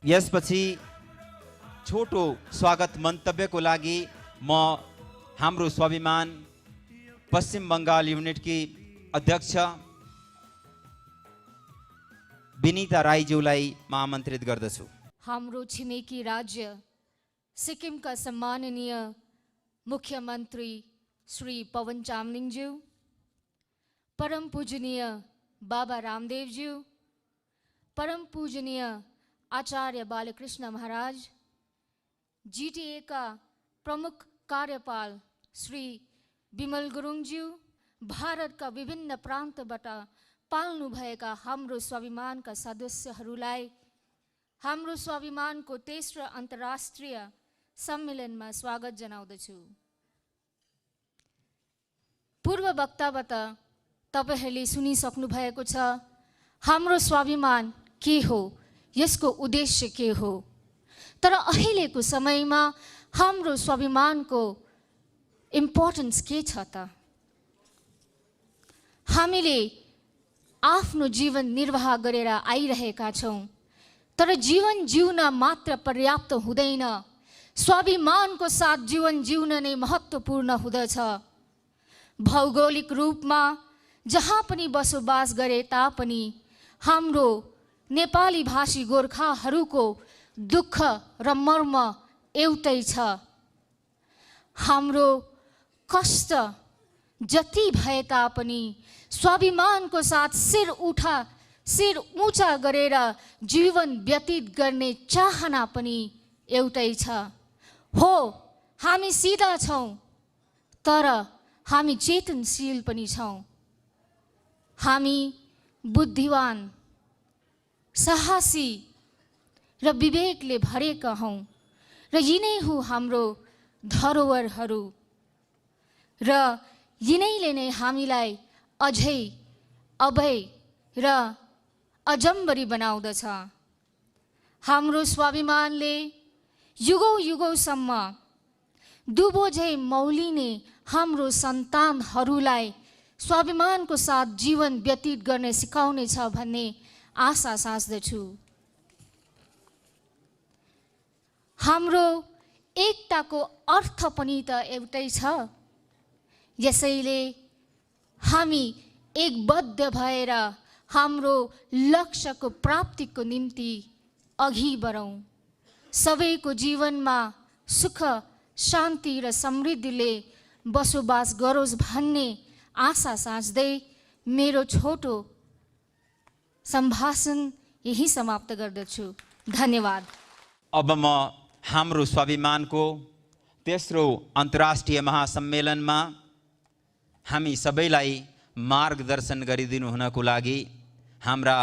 यसपछि छोटो स्वागत मन्तव्यको लागि म हाम्रो स्वाभिमान पश्चिम बङ्गाल युनिटकी अध्यक्ष विनीता राईज्यूलाई म आमन्त्रित गर्दछु। हाम्रो छिमेकी राज्य सिक्किमका सम्माननीय मुख्यमन्त्री श्री पवन चामलिङज्यू, परम पूजनीय बाबा रामदेवज्यू, परम पूजनीय आचार्य बालकृष्ण महाराज, जीटीए का प्रमुख कार्यपाल श्री विमल गुरुङज्यू, भारत का विभिन्न प्रान्तबाट पाल्नु भएका हाम्रो स्वाभिमानका सदस्यहरूलाई हाम्रो स्वाभिमानको तेस्रो अन्तर्राष्ट्रिय सम्मेलनमा स्वागत जनाउँदछु। पूर्व वक्ताबाट तपाईहरूले सुनिसक्नु भएको छ हाम्रो स्वाभिमान के हो, यसको उद्देश्य के हो। तर अहिलेको समयमा हाम्रो स्वाभिमानको इम्पोर्टेन्स के छ त? हामीले आफ्नो जीवन निर्वाह गरेर आइरहेका छौँ, तर जीवन जिउन मात्र पर्याप्त हुँदैन, स्वाभिमानको साथ जीवन जिउन नै महत्त्वपूर्ण हुँदछ। भौगोलिक रूपमा जहाँ पनि बसोबास गरे तापनि हाम्रो नेपाली भाषी गोर्खाहरूको दुःख र मर्म एउटै छ। हाम्रो कष्ट जति भए तापनि स्वाभिमानको साथ शिर ऊँचा गरेर जीवन व्यतीत गर्ने चाहना पनि एउटै छ। हो, हामी सिधा छौँ, तर हामी चेतनशील पनि छौँ। हामी बुद्धिवान, साहसी र विवेकले भरेका हौँ र यिनै हुँ हाम्रो धरोहरहरू र यिनैले नै हामीलाई अझै अभय र अजम्बरी बनाउँदछ। हाम्रो स्वाभिमानले युगौँ युगौँसम्म दुबोझै मौलिने हाम्रो सन्तानहरूलाई स्वाभिमानको साथ जीवन व्यतीत गर्ने सिकाउनेछ भन्ने आशा साँच्दछु। हाम्रो एकताको अर्थ पनि त एउटै छ। यसैले हामी एकबद्ध भएर हाम्रो लक्ष्यको प्राप्तिको निम्ति अघि बढौँ। सबैको जीवनमा सुख, शान्ति र समृद्धिले बसोबास गरोस् भन्ने आशा साँच्दै मेरो छोटो सम्भाषण यही समाप्त गर्दछु। धन्यवाद। अब म हाम्रो स्वाभिमानको तेस्रो अन्तर्राष्ट्रिय महासम्मेलनमा हामी सबैलाई मार्गदर्शन गरिदिनु हुनको लागि हाम्रा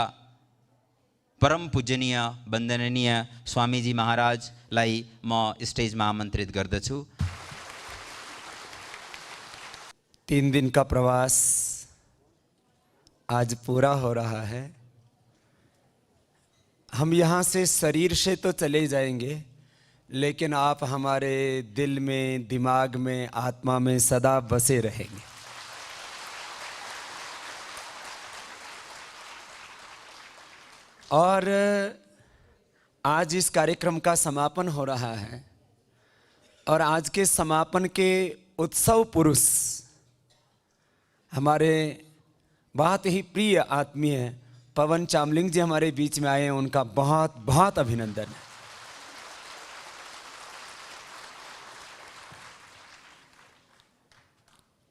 परम पूजनीय वन्दनीय स्वामीजी महाराजलाई म स्टेजमा आमन्त्रित गर्दछु। 3 दिन का प्रवास आज पूरा हो रहा है। हम यहाँ से शरीर से तो चले जाएंगे, लेकिन आप हमारे दिल में, दिमाग में, आत्मा में सदा बसे रहेंगे। और आज इस कार्यक्रम का समापन हो रहा है और आज के समापन के उत्सव पुरुष हमारे बहुत ही प्रिय आत्मीय पवन चामलिंग जी हमारे बीच में आए हैं। उनका बहुत बहुत अभिनंदन।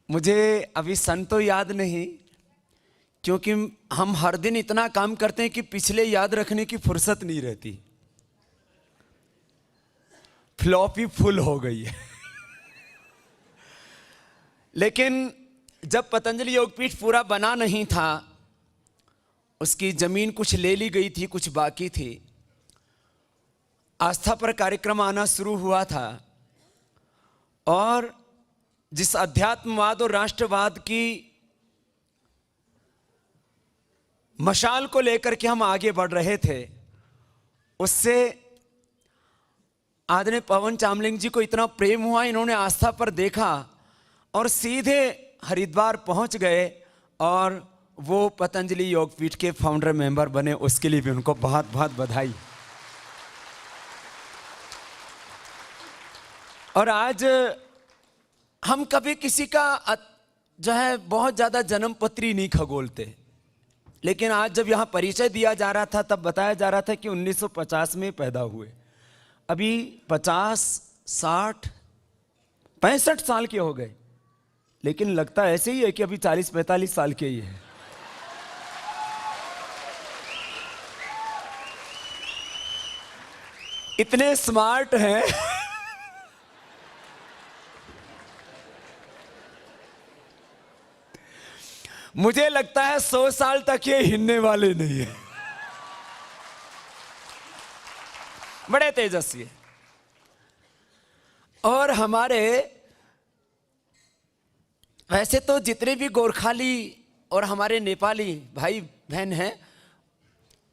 मुझे अभी सन तो याद नहीं, क्योंकि हम हर दिन इतना काम करते हैं कि पिछले याद रखने की फुर्सत नहीं रहती। फ्लॉपी फुल हो गई है। लेकिन जब पतंजलि योगपीठ पूरा बना नहीं था, उसकी जमीन कुछ ले ली गई थी, कुछ बाकी थी। आस्था पर कार्यक्रम आना शुरू हुआ था और जिस अध्यात्मवाद और राष्ट्रवाद की मशाल को लेकर के हम आगे बढ़ रहे थे, उससे आदरणीय पवन चामलिंग जी को इतना प्रेम हुआ। इन्होंने आस्था पर देखा और सीधे हरिद्वार पहुंच गए और वो पतंजलि योगपीठ के फाउंडर मेंबर बने। उसके लिए भी उनको बहुत बहुत बधाई। और आज हम कभी किसी का जो है बहुत ज्यादा जन्म पत्री नहीं खगोलते, लेकिन आज जब यहाँ परिचय दिया जा रहा था तब बताया जा रहा था कि 1950 में पैदा हुए। अभी 50, 60, 65 साल के हो गए, लेकिन लगता ऐसे ही है कि अभी 40-45 साल के ही है। इतने स्मार्ट हैं मुझे लगता है 100 साल तक ये हिलने वाले नहीं है। बड़े तेजस्वी है। और हमारे वैसे तो जितने भी गोरखाली और हमारे नेपाली भाई बहन हैं,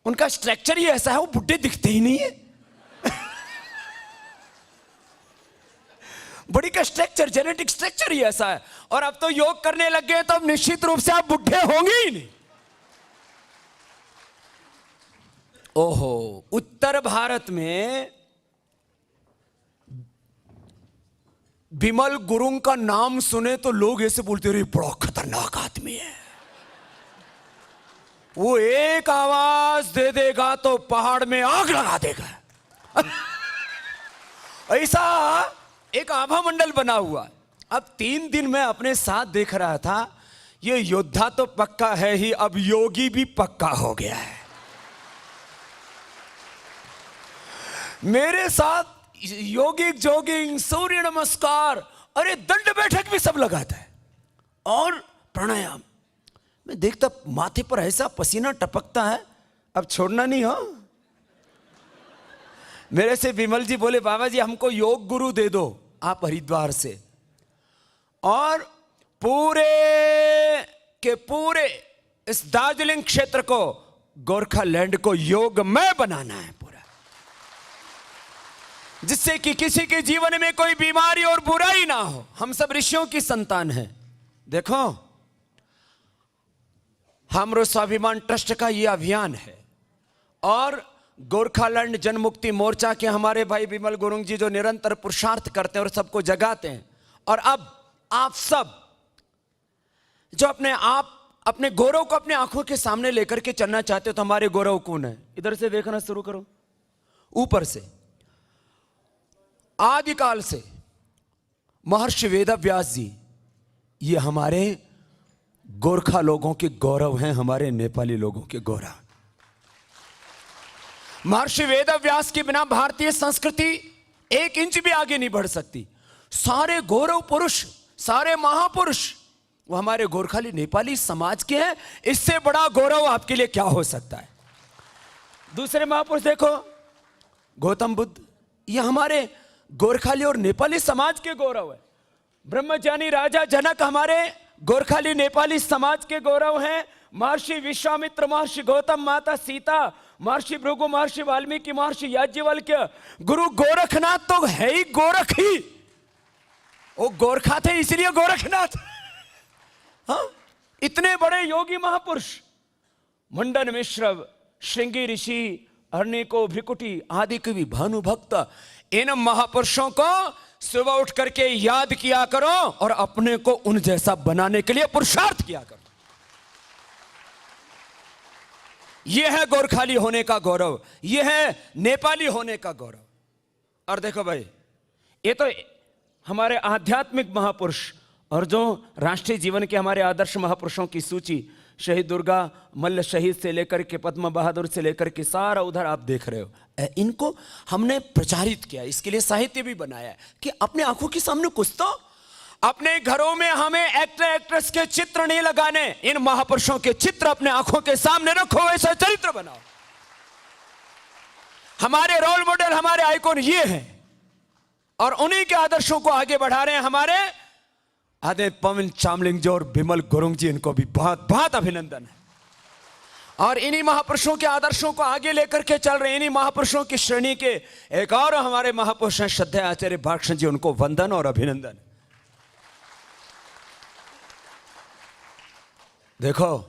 उनका स्ट्रक्चर ही ऐसा है, वो बुढ़े दिखते ही नहीं है। बॉडी का स्ट्रक्चर, जेनेटिक स्ट्रक्चर ही ऐसा है। और अब तो योग करने लग गए तो अब निश्चित रूप से आप बुढ़े होंगे ही नहीं। ओहो, उत्तर भारत में बिमल गुरुंग का नाम सुने तो लोग ऐसे बोलते रहे बड़ा खतरनाक आदमी है, वो एक आवाज दे देगा तो पहाड़ में आग लगा देगा। ऐसा एक आभा मंडल बना हुआ। अब 3 दिन मैं अपने साथ देख रहा था, ये योद्धा तो पक्का है ही, अब योगी भी पक्का हो गया है। मेरे साथ योगिक जोगिंग, सूर्य नमस्कार, अरे दंड बैठक भी सब लगाता है और प्राणायाम। मैं देखता माथे पर ऐसा पसीना टपकता है, अब छोड़ना नहीं हो। मेरे से विमल जी बोले बाबा जी हमको योग गुरु दे दो आप हरिद्वार से, और पूरे के पूरे इस दार्जिलिंग क्षेत्र को, गोरखालैंड को योगमय बनाना है पूरा, जिससे कि किसी के जीवन में कोई बीमारी और बुराई ना हो। हम सब ऋषियों की संतान हैं। देखो, हमरो स्वाभिमान ट्रस्ट का ये अभियान है और गोरखालैंड जनमुक्ति मोर्चा के हमारे भाई बिमल गुरुंग जी जो निरंतर पुरुषार्थ करते हैं और सबको जगाते हैं। और अब आप सब जो अपने गौरव को अपने आंखों के सामने लेकर के चलना चाहते हो, तो हमारे गौरव कौन है? इधर से देखना शुरू करो, ऊपर से। आदिकाल से महर्षि वेदव्यास जी, ये हमारे गोरखा लोगों के गौरव हैं, हमारे नेपाली लोगों के गौरव। महर्षि वेदव्यास के बिना भारतीय संस्कृति 1 इंच भी आगे नहीं बढ़ सकती। सारे गौरव पुरुष, सारे महापुरुष वो हमारे गोरखाली नेपाली समाज के हैं। इससे बड़ा गौरव आपके लिए क्या हो सकता है? दूसरे महापुरुष देखो, गौतम बुद्ध, ये हमारे गोरखाली और नेपाली समाज के गौरव है। ब्रह्मज्ञानी राजा जनक हमारे गोरखाली नेपाली समाज के गौरव हैं। महर्षि विश्वामित्र, महर्षि गौतम, माता सीता, महर्षि भृगु, महर्षि वाल्मीकि, महर्षि याज्ञवल्क्य, गुरु गोरखनाथ तो है ही गोरख ही, वो गोरखा थे इसलिए गोरखनाथ। हाँ, इतने बड़े योगी महापुरुष, मंडन मिश्र, श्रृंगी ऋषि, हरनिको, भृकुटी आदि कवि, भानुभक्त, इन महापुरुषों को सुबह उठ करके याद किया करो और अपने को उन जैसा बनाने के लिए पुरुषार्थ किया करो। यह है गोरखाली होने का गौरव, यह है नेपाली होने का गौरव। और देखो भाई, ये तो हमारे आध्यात्मिक महापुरुष और जो राष्ट्रीय जीवन के हमारे आदर्श महापुरुषों की सूची, शहीद दुर्गा मल्ल शहीद से लेकर के पद्म बहादुर से लेकर के सारा उधर आप देख रहे हो, इनको हमने प्रचारित किया, इसके लिए साहित्य भी बनाया है कि अपने आंखों के सामने कुछ तो, अपने घरों में हमें एक्टर एक्ट्रेस के चित्र नहीं लगाने, इन महापुरुषों के चित्र अपने आंखों के सामने रखो, ऐसा चरित्र बनाओ। हमारे रोल मॉडल, हमारे आइकॉन ये हैं और उन्हीं के आदर्शों को आगे बढ़ा रहे हैं हमारे आदे पवन चामलिंग जी और बिमल गुरुंग जी। इनको भी बहुत बहुत अभिनंदन है। और इन्हीं महापुरुषों के आदर्शों को आगे लेकर के चल रहे हैं। इन्हीं महापुरुषों की श्रेणी के एक और हमारे महापुरुष हैं श्रद्धेय आचार्य भाषण जी, उनको वंदन और अभिनंदन। देखो,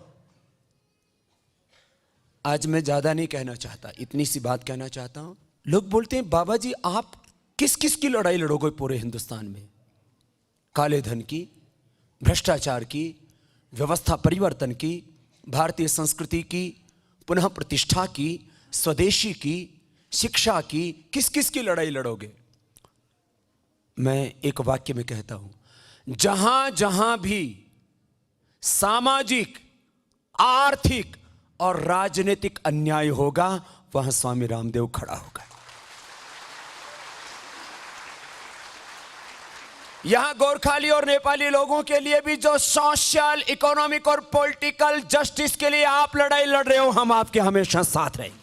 आज मैं ज्यादा नहीं कहना चाहता, इतनी सी बात कहना चाहता हूं। लोग बोलते हैं बाबा जी आप किस किस की लड़ाई लड़ोगे पूरे हिंदुस्तान में? काले धन की, भ्रष्टाचार की, व्यवस्था परिवर्तन की, भारतीय संस्कृति की, पुनः प्रतिष्ठा की, स्वदेशी की, शिक्षा की, किस किस की लड़ाई लड़ोगे? मैं एक वाक्य में कहता हूं, जहां जहां भी सामाजिक, आर्थिक और राजनीतिक अन्याय होगा, वहां स्वामी रामदेव खड़ा होगा। यहां गोरखाली और नेपाली लोगों के लिए भी जो सोशल, इकोनॉमिक और पॉलिटिकल जस्टिस के लिए आप लड़ाई लड़ रहे हो, हम आपके हमेशा साथ रहेंगे।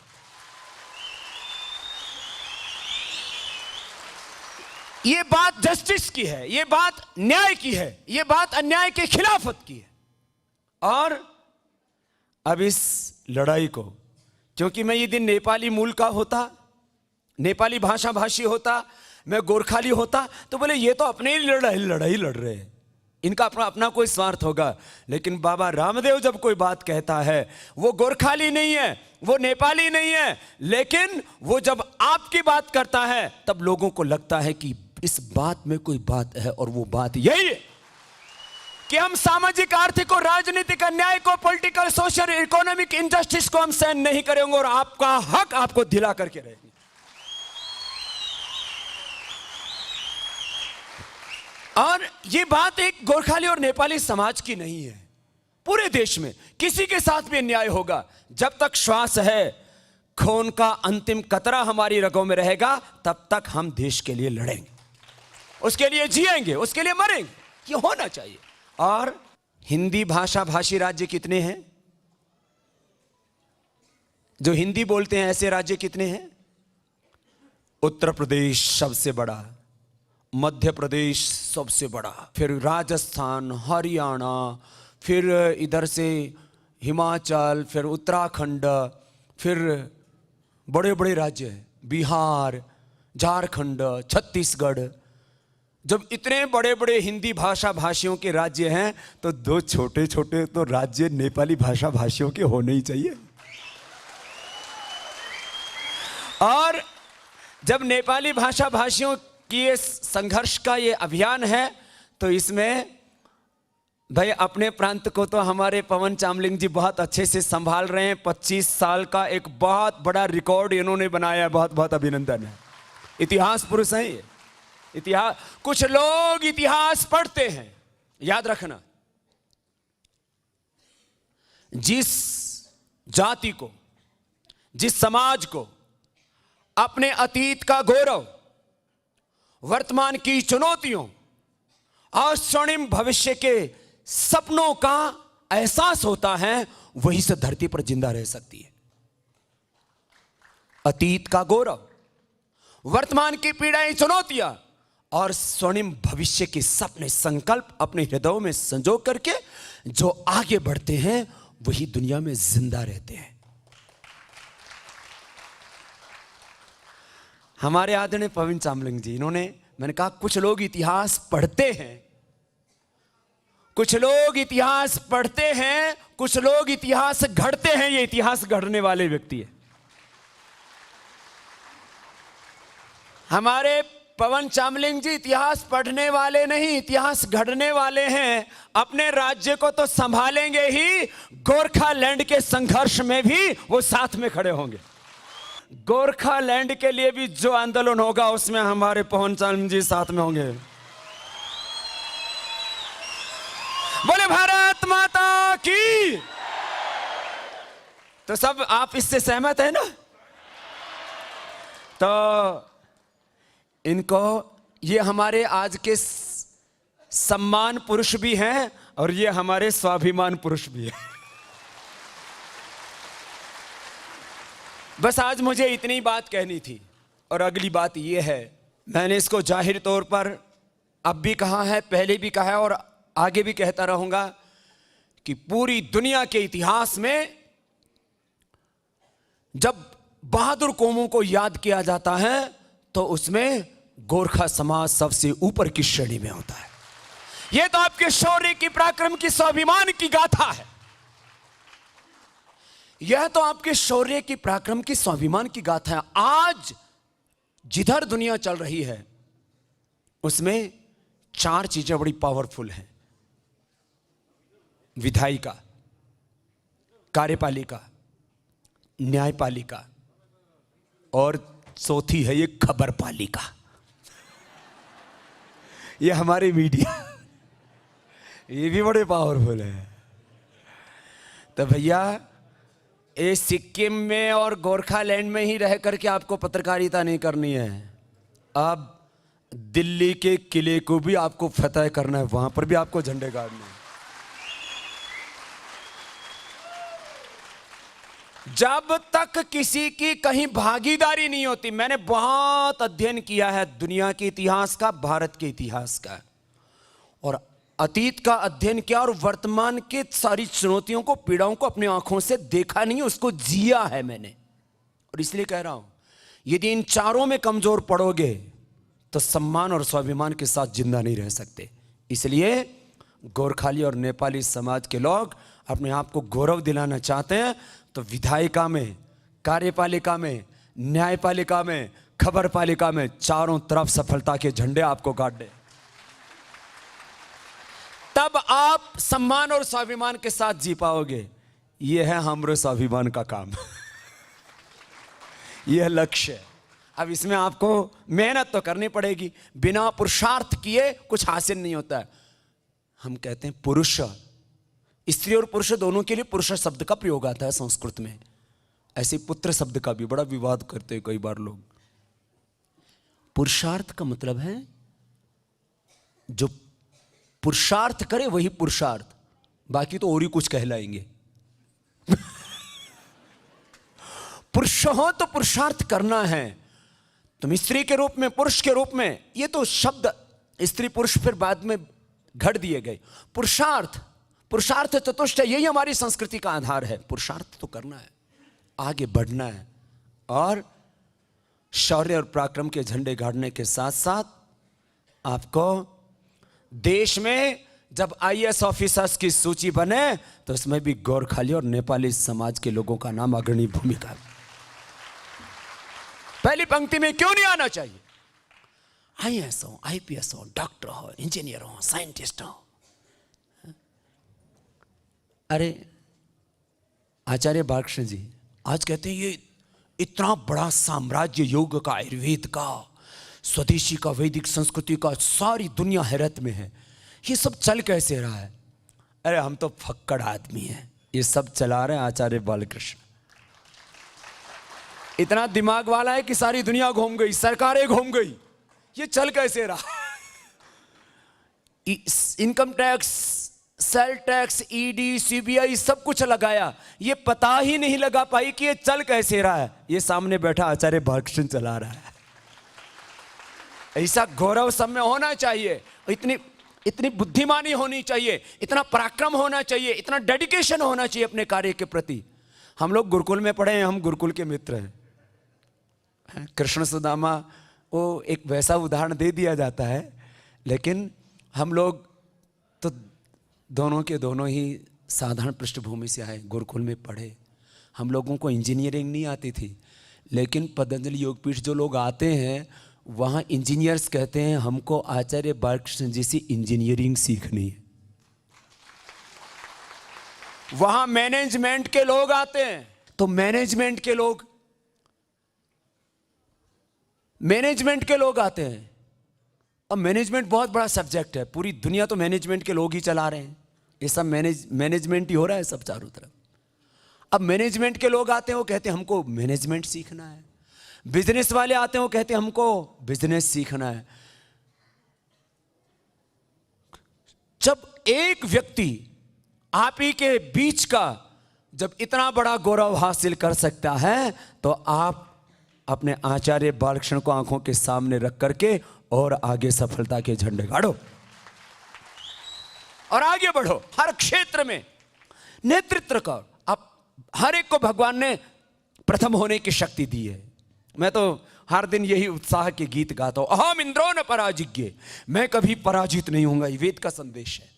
ये बात जस्टिस की है, ये बात न्याय की है, ये बात अन्याय के खिलाफत की है। और अब इस लड़ाई को, क्योंकि मैं ये दिन नेपाली मूल का होता, नेपाली भाषा भाषी होता, मैं गोरखाली होता, तो बोले ये तो अपने ही लड़ाई लड़ रहे हैं, इनका अपना अपना कोई स्वार्थ होगा। लेकिन बाबा रामदेव जब कोई बात कहता है, वो गोरखाली नहीं है, वो नेपाली नहीं है, लेकिन वो जब आपकी बात करता है, तब लोगों को लगता है कि इस बात में कोई बात है, और वो बात यही है कि हम सामाजिक, आर्थिक और राजनीतिक अन्याय को, पॉलिटिकल, सोशल, इकोनॉमिक इनजस्टिस को हम सहन नहीं करेंगे, और आपका हक आपको दिला करके रहेंगे। और ये बात एक गोरखाली और नेपाली समाज की नहीं है, पूरे देश में किसी के साथ भी अन्याय होगा, जब तक श्वास है, खून का अंतिम कतरा हमारी रगों में रहेगा, तब तक हम देश के लिए लड़ेंगे, उसके लिए जिएंगे, उसके लिए मरेंगे। ये होना चाहिए। और हिंदी भाषा भाषी राज्य कितने हैं? जो हिंदी बोलते हैं ऐसे राज्य कितने हैं? उत्तर प्रदेश सबसे बड़ा, मध्य प्रदेश सबसे बड़ा, फिर राजस्थान, हरियाणा, फिर इधर से हिमाचल, फिर उत्तराखंड, फिर बड़े बड़े राज्य हैं, बिहार, झारखंड, छत्तीसगढ़। जब इतने बड़े बड़े हिंदी भाषा भाषियों के राज्य हैं, तो दो छोटे छोटे तो राज्य नेपाली भाषा भाषियों के होने ही चाहिए। और जब नेपाली भाषा भाषियों की ये संघर्ष का ये अभियान है, तो इसमें भाई अपने प्रांत को तो हमारे पवन चामलिंग जी बहुत अच्छे से संभाल रहे हैं। 25 साल का एक बहुत बड़ा रिकॉर्ड इन्होंने बनाया है, बहुत बहुत अभिनंदन है। इतिहास पुरुष हैं ये। इतिहास, कुछ लोग इतिहास पढ़ते हैं, याद रखना, जिस जाति को, जिस समाज को अपने अतीत का गौरव, वर्तमान की चुनौतियों और स्वर्णिम भविष्य के सपनों का एहसास होता है, वही से धरती पर जिंदा रह सकती है। अतीत का गौरव, वर्तमान की पीड़ाएं, चुनौतियां और स्वर्णिम भविष्य के सपने, संकल्प अपने हृदयों में संजो करके जो आगे बढ़ते हैं, वही दुनिया में जिंदा रहते हैं। हमारे आदरणीय पवन चामलिंग जी, इन्होंने, मैंने कहा कुछ लोग इतिहास पढ़ते हैं, कुछ लोग इतिहास पढ़ते हैं, कुछ लोग इतिहास गढ़ते हैं। ये इतिहास गढ़ने वाले व्यक्ति है। हमारे पवन चामलिंग जी इतिहास पढ़ने वाले नहीं, इतिहास गढ़ने वाले हैं। अपने राज्य को तो संभालेंगे ही, गोरखालैंड के संघर्ष में भी वो साथ में खड़े होंगे। गोरखालैंड के लिए भी जो आंदोलन होगा, उसमें हमारे पवन चामलिंग जी साथ में होंगे। बोले भारत माता की। तो सब आप इससे सहमत है ना? तो इनको, ये हमारे आज के सम्मान पुरुष भी हैं और ये हमारे स्वाभिमान पुरुष भी हैं। बस आज मुझे इतनी बात कहनी थी। और अगली बात ये है, मैंने इसको जाहिर तौर पर अब भी कहा है, पहले भी कहा है और आगे भी कहता रहूंगा कि पूरी दुनिया के इतिहास में जब बहादुर कौमों को याद किया जाता है, तो उसमें गोरखा समाज सबसे ऊपर की श्रेणी में होता है। यह तो आपके शौर्य की, पराक्रम की, स्वाभिमान की गाथा है। यह तो आपके शौर्य की, पराक्रम की, स्वाभिमान की गाथा है। आज जिधर दुनिया चल रही है उसमें 4 चीजें बड़ी पावरफुल हैं: विधायिका, कार्यपालिका, न्यायपालिका और चौथी है ये खबरपालिका। ये हमारे मीडिया, ये भी बड़े पावरफुल है। तो भैया, ये सिक्किम में और गोरखालैंड में ही रह करके आपको पत्रकारिता नहीं करनी है, अब दिल्ली के किले को भी आपको फतह करना है, वहां पर भी आपको झंडे गाड़ने हैं। जब तक किसी की कहीं भागीदारी नहीं होती, मैंने बहुत अध्ययन किया है दुनिया के इतिहास का, भारत के इतिहास का, और अतीत का अध्ययन किया, और वर्तमान के सारी चुनौतियों को, पीड़ाओं को अपनी आंखों से देखा नहीं, उसको जिया है मैंने। और इसलिए कह रहा हूं, यदि इन चारों में कमजोर पड़ोगे तो सम्मान और स्वाभिमान के साथ जिंदा नहीं रह सकते। इसलिए गोरखाली और नेपाली समाज के लोग अपने आप को गौरव दिलाना चाहते हैं, तो विधायिका में, कार्यपालिका में, न्यायपालिका में, खबरपालिका में चारों तरफ सफलता के झंडे आपको गाड़ने, तब आप सम्मान और स्वाभिमान के साथ जी पाओगे। यह है हमारे स्वाभिमान का काम। यह लक्ष्य है। अब इसमें आपको मेहनत तो करनी पड़ेगी, बिना पुरुषार्थ किए कुछ हासिल नहीं होता है। हम कहते हैं पुरुष, स्त्री और पुरुष दोनों के लिए पुरुष शब्द का प्रयोग आता है संस्कृत में। ऐसे पुत्र शब्द का भी बड़ा विवाद करते हैं कई बार लोग। पुरुषार्थ का मतलब है जो पुरुषार्थ करे वही पुरुषार्थ, बाकी तो और ही कुछ कहलाएंगे। पुरुष हो तो पुरुषार्थ करना है। तुम स्त्री के रूप में, पुरुष के रूप में, ये तो शब्द स्त्री पुरुष फिर बाद में घड़ दिए गए। पुरुषार्थ, पुरुषार्थ चतुष्टय, यही हमारी संस्कृति का आधार है। पुरुषार्थ तो करना है, आगे बढ़ना है, और शौर्य और पराक्रम के झंडे गाड़ने के साथ साथ आपको देश में जब आईएएस ऑफिसर्स की सूची बने तो उसमें भी गोरखाली और नेपाली समाज के लोगों का नाम अग्रणी भूमिका। पहली पंक्ति में क्यों नहीं आना चाहिए? आईएएस हो, आईपीएस हो, डॉक्टर हो, इंजीनियर हो, साइंटिस्ट हो। अरे आचार्य बालकृष्ण जी आज कहते हैं ये इतना बड़ा साम्राज्य योग का, आयुर्वेद का, स्वदेशी का, वैदिक संस्कृति का, सारी दुनिया हैरत में है, ये सब चल कैसे रहा है? अरे हम तो फक्कड़ आदमी हैं, ये सब चला रहे हैं आचार्य बालकृष्ण। इतना दिमाग वाला है कि सारी दुनिया घूम गई, सरकारें घूम गई, ये चल कैसे रहा? Income tax, sale tax, ED, CBI सब कुछ लगाया, ये पता ही नहीं लगा पाई कि ये चल कैसे रहा है। ये सामने बैठा आचार्य बालकृष्ण चला रहा है। ऐसा गौरव सब में होना चाहिए, इतनी बुद्धिमानी होनी चाहिए, इतना पराक्रम होना चाहिए, इतना डेडिकेशन होना चाहिए अपने कार्य के प्रति। हम लोग गुरुकुल में पढ़े हैं, हम गुरुकुल के मित्र हैं। कृष्ण सुदामा, वो एक वैसा उदाहरण दे दिया जाता है, लेकिन हम लोग तो दोनों के दोनों ही साधारण पृष्ठभूमि से आए, गुरुकुल में पढ़े। हम लोगों को इंजीनियरिंग नहीं आती थी, लेकिन पतंजलि योगपीठ जो लोग आते हैं वहाँ इंजीनियर्स कहते हैं हमको आचार्य बालकृष्ण जी से इंजीनियरिंग सीखनी है। वहाँ मैनेजमेंट के लोग आते हैं, तो मैनेजमेंट के लोग आते हैं। अब मैनेजमेंट बहुत बड़ा सब्जेक्ट है, पूरी दुनिया तो मैनेजमेंट के लोग ही चला रहे हैं, ये सब मैनेजमेंट ही हो रहा है सब चारों तरफ। अब मैनेजमेंट के लोग आते हैं, वो कहते हैं हमको मैनेजमेंट सीखना है। बिजनेस वाले आते हैं, वो कहते हैं हमको बिजनेस सीखना है। जब एक व्यक्ति आप ही के बीच का जब इतना बड़ा गौरव हासिल कर सकता है, तो आप अपने आचार्य बालकृष्ण को आंखों के सामने रख करके और आगे सफलता के झंडे गाड़ो और आगे बढ़ो। हर क्षेत्र में नेतृत्व का, आप हर एक को भगवान ने प्रथम होने की शक्ति दी है। मैं तो हर दिन यही उत्साह के गीत गाता हूं, अहम इंद्रो न पराजिज्ञे, मैं कभी पराजित नहीं होऊंगा। ये वेद का संदेश है।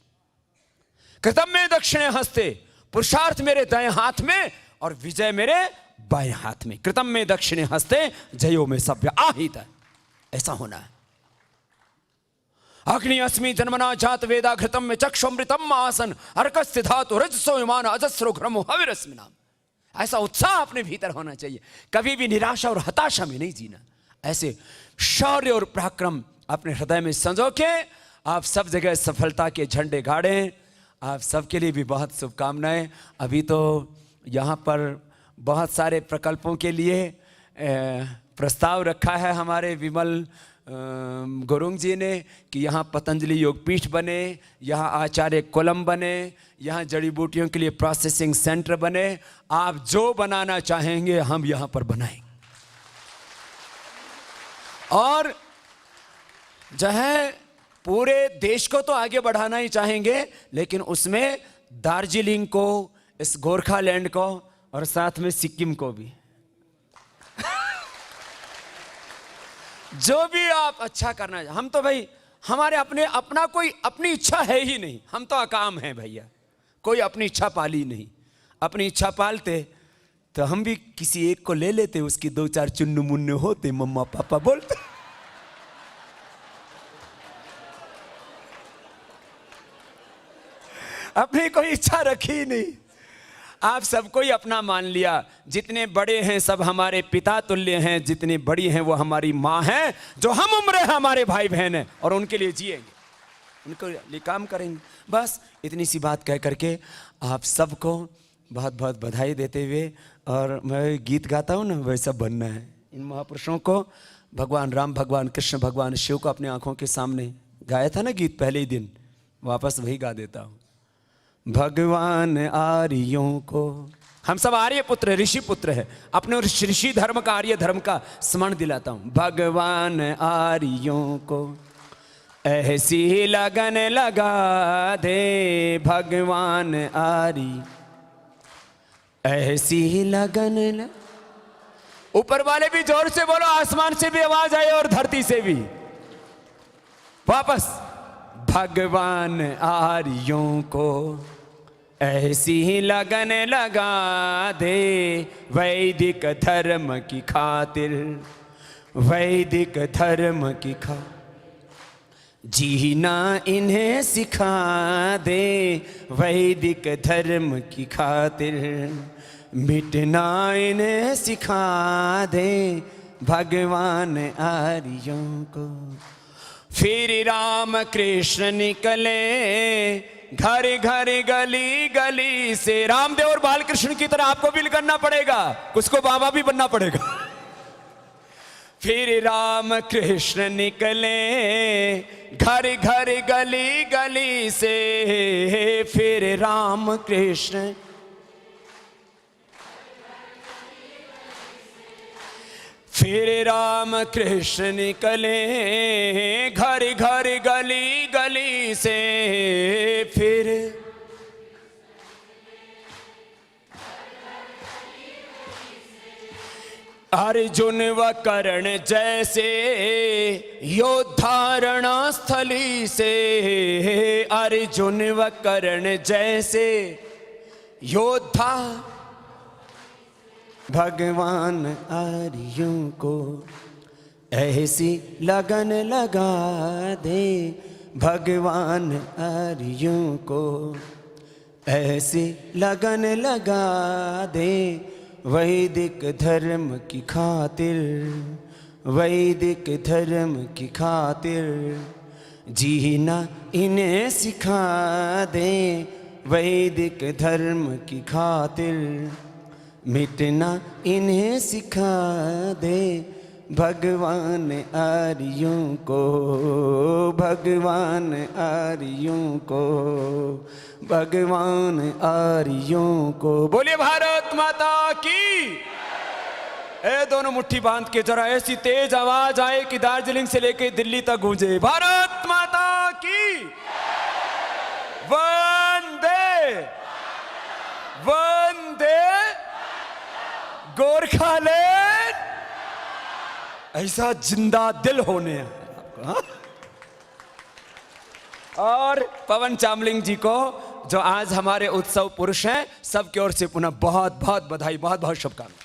कृतम में दक्षिणे हस्ते, पुरुषार्थ मेरे दाएं हाथ में और विजय मेरे बाएं हाथ में, कृतम में दक्षिणे हस्ते जयो में सभ्य आहित। ऐसा होना है। अग्नि अस्मि जन्मना जात वेदा घृतम में चक्षुमृतम आसन अर्कस्य धातु रजसो विमान अजस्रो घ्रमो हविरस्मि नाम। ऐसा उत्साह अपने भीतर होना चाहिए, कभी भी निराशा और हताशा में नहीं जीना। ऐसे शौर्य और पराक्रम अपने हृदय में संजो के आप सब जगह सफलता के झंडे गाड़ें। आप सबके लिए भी बहुत शुभकामनाएं। अभी तो यहाँ पर बहुत सारे प्रकल्पों के लिए प्रस्ताव रखा है हमारे विमल गुरुंग जी ने कि यहाँ पतंजलि योगपीठ बने, यहाँ आचार्य कोलम बने, यहाँ जड़ी बूटियों के लिए प्रोसेसिंग सेंटर बने। आप जो बनाना चाहेंगे हम यहाँ पर बनाएंगे। और जो है पूरे देश को तो आगे बढ़ाना ही चाहेंगे, लेकिन उसमें दार्जिलिंग को, इस गोरखालैंड को और साथ में सिक्किम को भी जो भी आप अच्छा करना। हम तो भाई हमारे अपना कोई अपनी इच्छा है ही नहीं, हम तो अकाम हैं भैया, कोई अपनी इच्छा पाली नहीं। अपनी इच्छा पालते तो हम भी किसी एक को ले लेते, उसकी 2-4 चुन्नू मुन्नू होते, मम्मा पापा बोलते। अपनी कोई इच्छा रखी ही नहीं। आप सबको ही अपना मान लिया। जितने बड़े हैं सब हमारे पिता तुल्य हैं, जितनी बड़ी हैं वो हमारी माँ हैं, जो हम उम्र है हमारे भाई बहन हैं, और उनके लिए जिएंगे, उनको लिए काम करेंगे। बस इतनी सी बात कह करके आप सबको बहुत बहुत बधाई देते हुए, और मैं गीत गाता हूँ ना, वैसा बनना है। इन महापुरुषों को भगवान राम, भगवान कृष्ण, भगवान शिव को अपने आंखों के सामने गाया था ना गीत पहले ही दिन, वापस वही गा देता हूँ। भगवान आर्यों को, हम सब आर्य पुत्र, ऋषि पुत्र है, अपने ऋषि धर्म का, आर्य धर्म का स्मरण दिलाता हूं। भगवान आर्यों को ऐसी लगन लगा दे, भगवान आर्य ऐसी लगन ऊपर वाले भी जोर से बोलो, आसमान से भी आवाज आए और धरती से भी। वापस, भगवान आर्यों को ऐसी लगन लगा दे, वैदिक धर्म की खातिर, वैदिक धर्म की जीना इन्हें सिखा दे, वैदिक धर्म की खातिर मिटना इन्हें सिखा दे, भगवान आर्यों को। फिर राम कृष्ण निकले घर घर गली गली से। रामदेव और बालकृष्ण की तरह आपको भी करना पड़ेगा, कुछ को बाबा भी बनना पड़ेगा। फिर राम कृष्ण निकले घर घर गली गली से, फिर राम कृष्ण फिर राम कृष्ण निकले घर घर गली गली से, फिर अर्जुन व कर्ण जैसे योद्धारणा स्थली से, अर्जुन व कर्ण जैसे योद्धा, भगवान आर्यों को ऐसी लगन लगा दे, भगवान आर्यों को ऐसी लगन लगा दे, वैदिक धर्म की खातिर, वैदिक धर्म की खातिर जीना इन्हें सिखा दे, वैदिक धर्म की खातिर मिटना इन्हें सिखा दे, भगवान आर्यों को, भगवान आर्यों को, भगवान आर्यों को। बोलिए भारत माता की। ए दोनों मुट्ठी बांध के जरा ऐसी तेज आवाज आए कि दार्जिलिंग से लेके दिल्ली तक गूंजे, भारत माता की। वंदे वंदे गोरखालैंड। ऐसा जिंदा दिल होने हैं आपको। और पवन चामलिंग जी को जो आज हमारे उत्सव पुरुष हैं, सबकी ओर से पुनः बहुत बहुत बधाई, बहुत बहुत शुभकामनाएं।